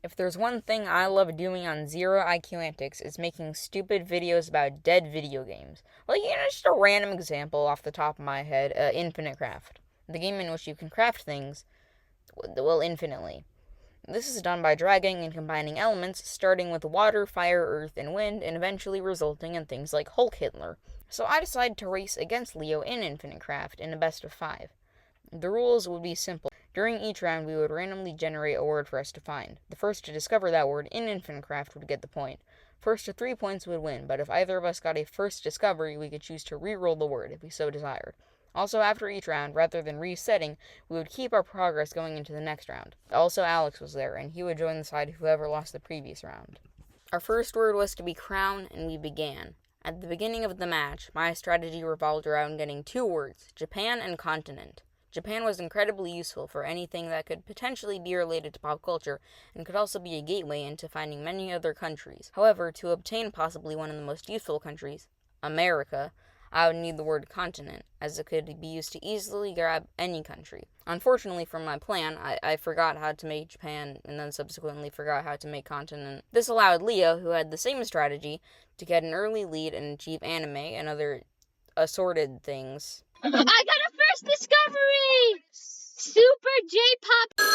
If there's one thing I love doing on Zero IQ Antics, it's making stupid videos about dead video games. Like, just a random example off the top of my head, Infinite Craft. The game in which you can craft things, well, infinitely. This is done by dragging and combining elements, starting with water, fire, earth, and wind, and eventually resulting in things like Hulk Hitler. So I decided to race against Leo in Infinite Craft in a best of 5. The rules would be simple. During each round, we would randomly generate a word for us to find. The first to discover that word in Infinite Craft would get the point. First to 3 points would win, but if either of us got a first discovery, we could choose to re-roll the word if we so desired. Also, after each round, rather than resetting, we would keep our progress going into the next round. Also, Alex was there, and he would join the side of whoever lost the previous round. Our first word was to be crown, and we began. At the beginning of the match, my strategy revolved around getting 2 words, Japan and continent. Japan was incredibly useful for anything that could potentially be related to pop culture, and could also be a gateway into finding many other countries. However, to obtain possibly one of the most useful countries, America, I would need the word continent, as it could be used to easily grab any country. Unfortunately for my plan, I forgot how to make Japan, and then subsequently forgot how to make continent. This allowed Leo, who had the same strategy, to get an early lead and achieve anime and other assorted things. I got a first discovery! Super J-pop.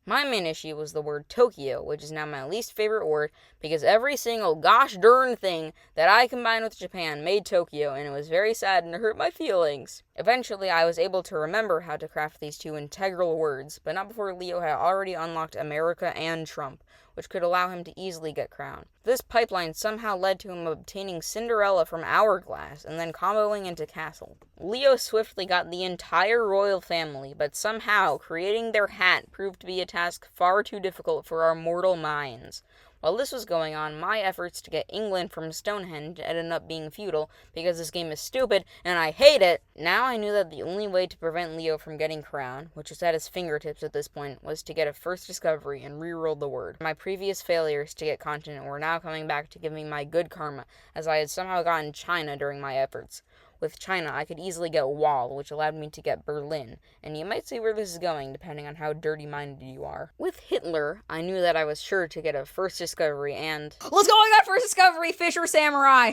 My main issue was the word Tokyo, which is now my least favorite word, because every single gosh darn thing that I combined with Japan made Tokyo, and it was very sad and it hurt my feelings. Eventually, I was able to remember how to craft these 2 integral words, but not before Leo had already unlocked America and Trump, which could allow him to easily get crowned. This pipeline somehow led to him obtaining Cinderella from Hourglass, and then comboing into Castle. Leo swiftly got the entire royal family, but somehow creating their hat proved to be a task far too difficult for our mortal minds. While this was going on, my efforts to get England from Stonehenge ended up being futile, because this game is stupid, and I hate it! Now I knew that the only way to prevent Leo from getting crowned, which was at his fingertips at this point, was to get a first discovery and re-roll the word. My previous failures to get continent were now coming back to give me my good karma, as I had somehow gotten China during my efforts. With China, I could easily get wall, which allowed me to get Berlin, and you might see where this is going depending on how dirty-minded you are. With Hitler, I knew that I was sure to get a first discovery and... Let's go! I got first discovery! Fisher Samurai!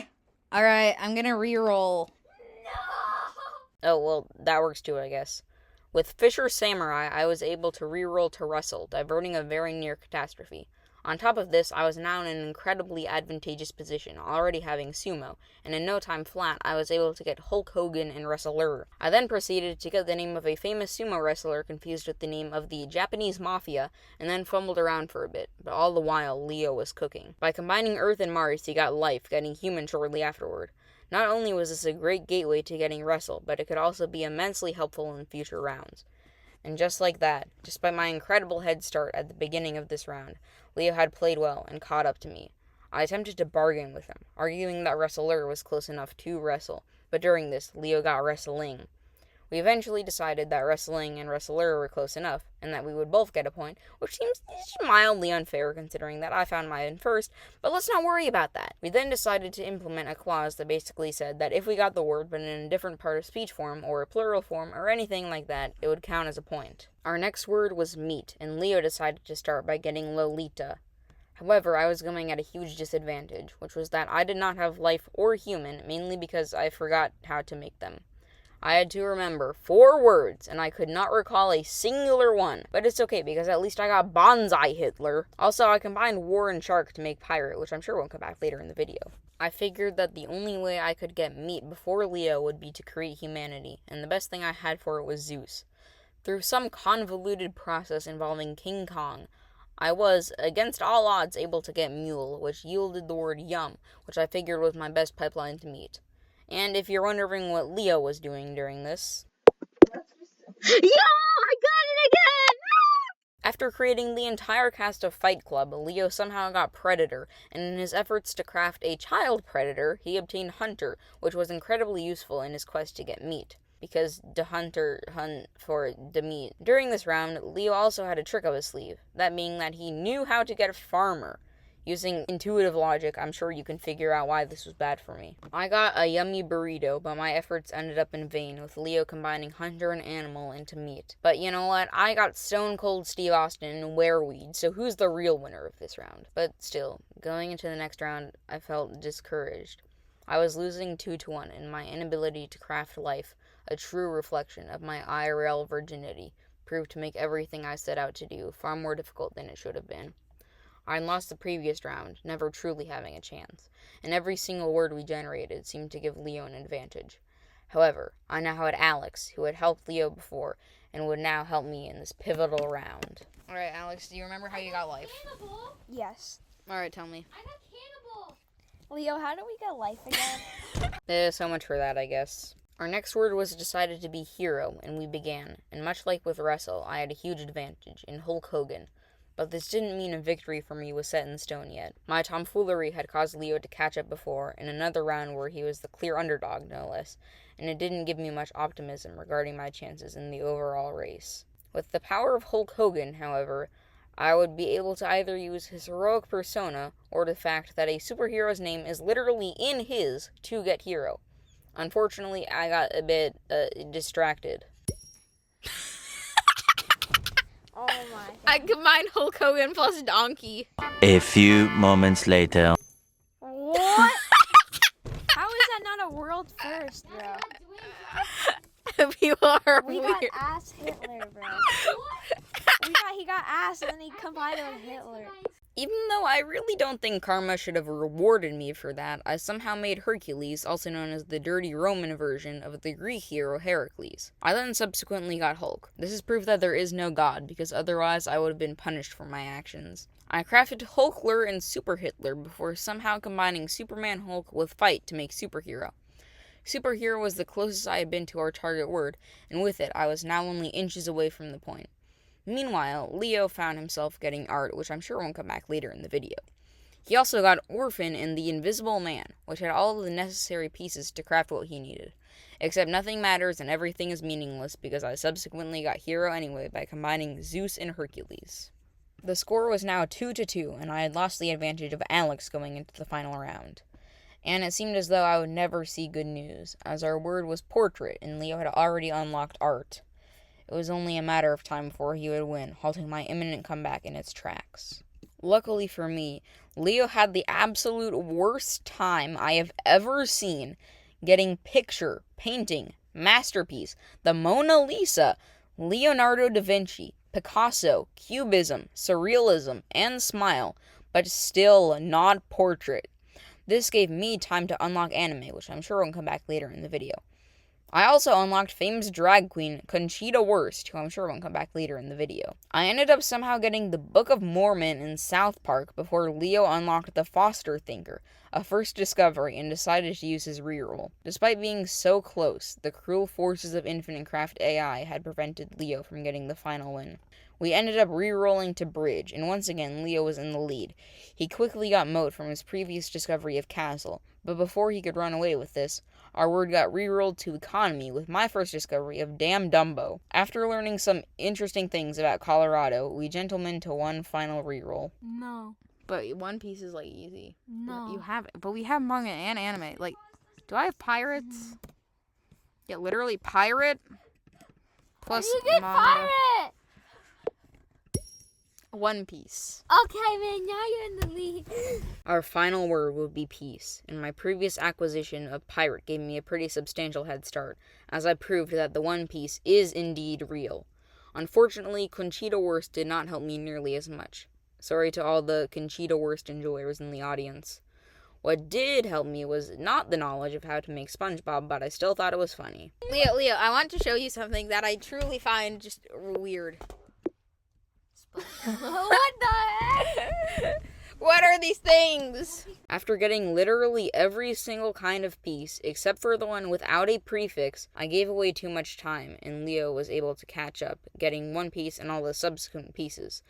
Alright, I'm gonna re-roll. No! Oh, well, that works too, I guess. With Fisher Samurai, I was able to re-roll to Russell, diverting a very near catastrophe. On top of this, I was now in an incredibly advantageous position, already having sumo, and in no time flat, I was able to get Hulk Hogan and Wrestler. I then proceeded to get the name of a famous sumo wrestler confused with the name of the Japanese Mafia, and then fumbled around for a bit, but all the while, Leo was cooking. By combining Earth and Mars, he got life, getting human shortly afterward. Not only was this a great gateway to getting Wrestle, but it could also be immensely helpful in future rounds. And just like that, despite my incredible head start at the beginning of this round, Leo had played well and caught up to me. I attempted to bargain with him, arguing that Wrestler was close enough to wrestle, but during this, Leo got wrestling. We eventually decided that wrestling and Wrestler were close enough, and that we would both get a point, which seems mildly unfair considering that I found mine first, but let's not worry about that. We then decided to implement a clause that basically said that if we got the word but in a different part of speech form, or a plural form, or anything like that, it would count as a point. Our next word was meat, and Leo decided to start by getting Lolita. However, I was going at a huge disadvantage, which was that I did not have life or human, mainly because I forgot how to make them. I had to remember 4 words, and I could not recall a singular one. But it's okay, because at least I got Bonsai Hitler. Also, I combined war and shark to make pirate, which I'm sure won't come back later in the video. I figured that the only way I could get meat before Leo would be to create humanity, and the best thing I had for it was Zeus. Through some convoluted process involving King Kong, I was, against all odds, able to get mule, which yielded the word yum, which I figured was my best pipeline to meat. And if you're wondering what Leo was doing during this... Yo! I got it again! After creating the entire cast of Fight Club, Leo somehow got Predator, and in his efforts to craft a child Predator, he obtained Hunter, which was incredibly useful in his quest to get meat, because the hunter hunt for the meat. During this round, Leo also had a trick up his sleeve, that being that he knew how to get a farmer. Using intuitive logic, I'm sure you can figure out why this was bad for me. I got a yummy burrito, but my efforts ended up in vain, with Leo combining hunter and animal into meat. But you know what? I got Stone Cold Steve Austin and Wereweed, so who's the real winner of this round? But still, going into the next round, I felt discouraged. I was losing 2-1, and my inability to craft life, a true reflection of my IRL virginity, proved to make everything I set out to do far more difficult than it should have been. I had lost the previous round, never truly having a chance, and every single word we generated seemed to give Leo an advantage. However, I now had Alex, who had helped Leo before, and would now help me in this pivotal round. Alright, Alex, do you remember how you got life? Cannibal. Yes. Alright, tell me. I got cannibal. Leo, how do we get life again? So much for that, I guess. Our next word was decided to be hero, and we began, and much like with Russell, I had a huge advantage in Hulk Hogan. But this didn't mean a victory for me was set in stone yet. My tomfoolery had caused Leo to catch up before, in another round where he was the clear underdog, no less, and it didn't give me much optimism regarding my chances in the overall race. With the power of Hulk Hogan, however, I would be able to either use his heroic persona, or the fact that a superhero's name is literally in his to get hero. Unfortunately, I got a bit distracted. Oh my. I combined Hulk Hogan plus Donkey. A few moments later. What? How is that not a world first, bro? People are We weird. got ass Hitler, bro. He got ass and then he combined it with Hitler. Even though I really don't think karma should have rewarded me for that, I somehow made Hercules, also known as the dirty Roman version of the Greek hero Heracles. I then subsequently got Hulk. This is proof that there is no god, because otherwise I would have been punished for my actions. I crafted Hulkler and Super Hitler before somehow combining Superman Hulk with Fight to make Superhero. Superhero was the closest I had been to our target word, and with it I was now only inches away from the point. Meanwhile, Leo found himself getting art, which I'm sure won't come back later in the video. He also got Orphan and the Invisible Man, which had all of the necessary pieces to craft what he needed. Except nothing matters and everything is meaningless because I subsequently got Hero anyway by combining Zeus and Hercules. The score was now 2-2, and I had lost the advantage of Alex going into the final round. And it seemed as though I would never see good news, as our word was portrait and Leo had already unlocked art. It was only a matter of time before he would win, halting my imminent comeback in its tracks. Luckily for me, Leo had the absolute worst time I have ever seen getting picture, painting, masterpiece, the Mona Lisa, Leonardo da Vinci, Picasso, Cubism, Surrealism, and Smile, but still not portrait. This gave me time to unlock anime, which I'm sure won't come back later in the video. I also unlocked famous drag queen Conchita Wurst, who I'm sure won't come back later in the video. I ended up somehow getting the Book of Mormon in South Park before Leo unlocked the Foster Thinker, a first discovery, and decided to use his reroll. Despite being so close, the cruel forces of Infinite Craft AI had prevented Leo from getting the final win. We ended up re-rolling to Bridge, and once again Leo was in the lead. He quickly got Moat from his previous discovery of Castle, but before he could run away with this, our word got re-rolled to Economy with my first discovery of Damn Dumbo. After learning some interesting things about Colorado, we gentlemen to one final re-roll. No. But One Piece is like easy. No. You have it, but we have manga and anime. Like, do I have pirates? Yeah, literally pirate plus You get manga. pirate. One Piece. Okay, man. Now you're in the lead. Our final word would be peace, and my previous acquisition of pirate gave me a pretty substantial head start, as I proved that the One Piece is indeed real. Unfortunately, Conchita Wurst did not help me nearly as much. Sorry to all the Conchita Wurst enjoyers in the audience. What did help me was not the knowledge of how to make SpongeBob, but I still thought it was funny. Leo, I want to show you something that I truly find just weird. What the heck? What are these things? After getting literally every single kind of piece, except for the one without a prefix, I gave away too much time, and Leo was able to catch up, getting one piece and all the subsequent pieces,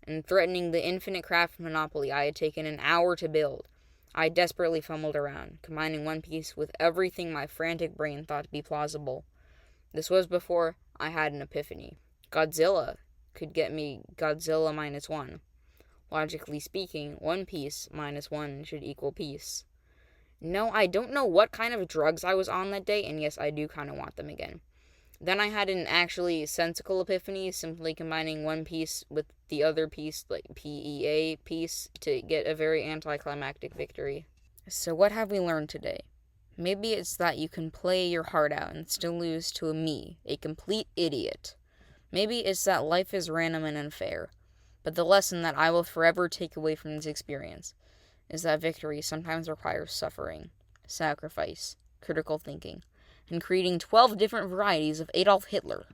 and threatening the infinite craft monopoly I had taken an hour to build. I desperately fumbled around, combining one piece with everything my frantic brain thought to be plausible. This was before I had an epiphany. Godzilla could get me Godzilla -1. Logically speaking, 1 piece minus 1 should equal peace. No, I don't know what kind of drugs I was on that day, and yes, I do kind of want them again. Then I had an actually sensical epiphany, simply combining 1 piece with the other piece, like PEA piece, to get a very anticlimactic victory. So what have we learned today? Maybe it's that you can play your heart out and still lose to me, a complete idiot. Maybe it's that life is random and unfair. But the lesson that I will forever take away from this experience is that victory sometimes requires suffering, sacrifice, critical thinking, and creating 12 different varieties of Adolf Hitler.